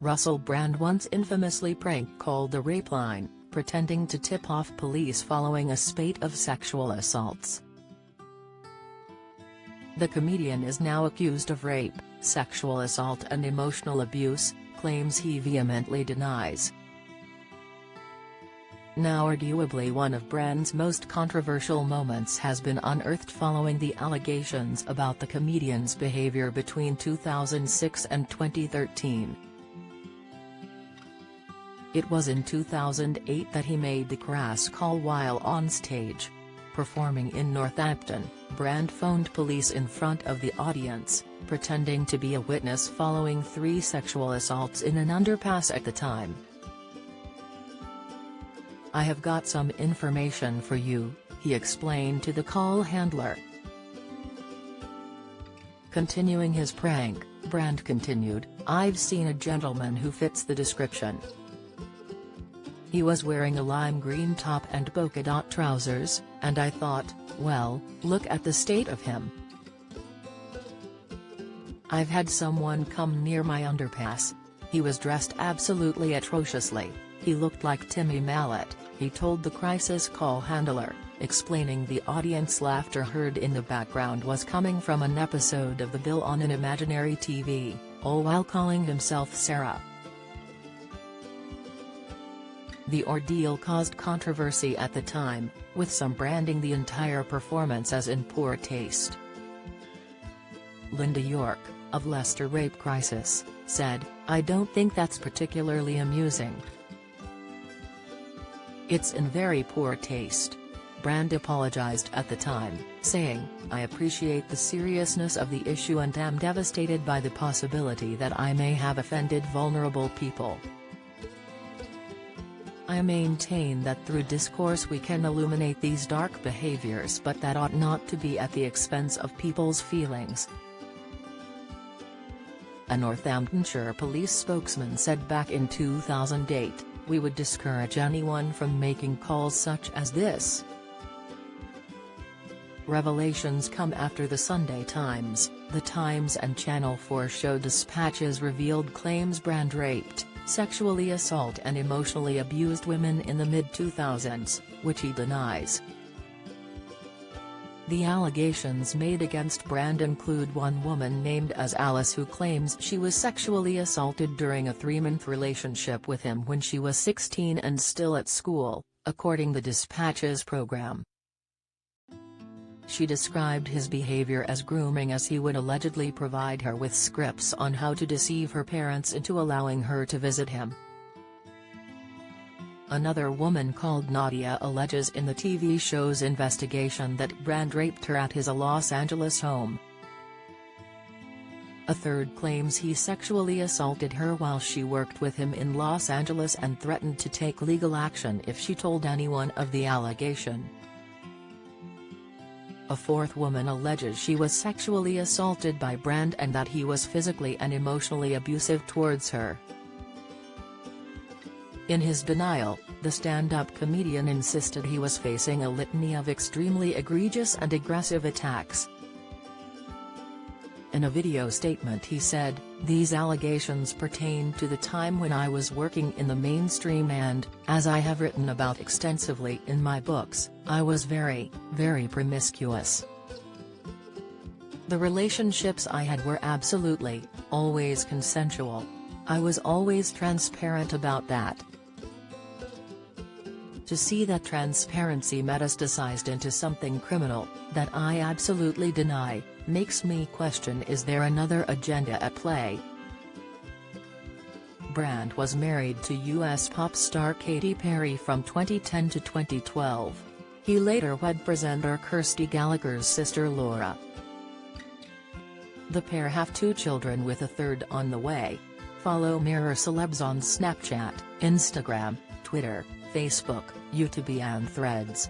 Russell Brand once infamously prank-called the rape line, pretending to tip off police following a spate of sexual assaults. The comedian is now accused of rape, sexual assault and emotional abuse, claims he vehemently denies. Now arguably one of Brand's most controversial moments has been unearthed following the allegations about the comedian's behavior between 2006 and 2013. It was in 2008 that he made the crass call while on stage. Performing in Northampton, Brand phoned police in front of the audience, pretending to be a witness following 3 sexual assaults in an underpass at the time. "I have got some information for you," he explained to the call handler. Continuing his prank, Brand continued, "I've seen a gentleman who fits the description. He was wearing a lime green top and polka dot trousers, and I thought, well, look at the state of him. I've had someone come near my underpass. He was dressed absolutely atrociously, he looked like Timmy Mallet," he told the crisis call handler, explaining the audience laughter heard in the background was coming from an episode of The Bill on an imaginary TV, all while calling himself Sarah. The ordeal caused controversy at the time, with some branding the entire performance as in poor taste. Linda York, of Leicester Rape Crisis, said, "I don't think that's particularly amusing. It's in very poor taste." Brand apologized at the time, saying, "I appreciate the seriousness of the issue and am devastated by the possibility that I may have offended vulnerable people. I maintain that through discourse we can illuminate these dark behaviors, but that ought not to be at the expense of people's feelings." A Northamptonshire police spokesman said back in 2008, "We would discourage anyone from making calls such as this." Revelations come after the Sunday Times, The Times and Channel 4 show dispatches revealed claims Brand raped, sexually assault and emotionally abused women in the mid-2000s, which he denies. The allegations made against Brand include one woman named as Alice who claims she was sexually assaulted during a 3-month relationship with him when she was 16 and still at school, according to the Dispatches program. She described his behavior as grooming as he would allegedly provide her with scripts on how to deceive her parents into allowing her to visit him. Another woman called Nadia alleges in the TV show's investigation that Brand raped her at his Los Angeles home. A third claims he sexually assaulted her while she worked with him in Los Angeles and threatened to take legal action if she told anyone of the allegation. A fourth woman alleges she was sexually assaulted by Brand and that he was physically and emotionally abusive towards her. In his denial, the stand-up comedian insisted he was facing a litany of extremely egregious and aggressive attacks. In a video statement he said, "These allegations pertain to the time when I was working in the mainstream and, as I have written about extensively in my books, I was very, very promiscuous. The relationships I had were absolutely, always consensual. I was always transparent about that." To see that transparency metastasized into something criminal, that I absolutely deny, makes me question, is there another agenda at play? Brand was married to U.S. pop star Katy Perry from 2010 to 2012. He later wed presenter Kirsty Gallagher's sister Laura. The pair have 2 children with a third on the way. Follow Mirror Celebs on Snapchat, Instagram, Twitter, Facebook, YouTube and Threads.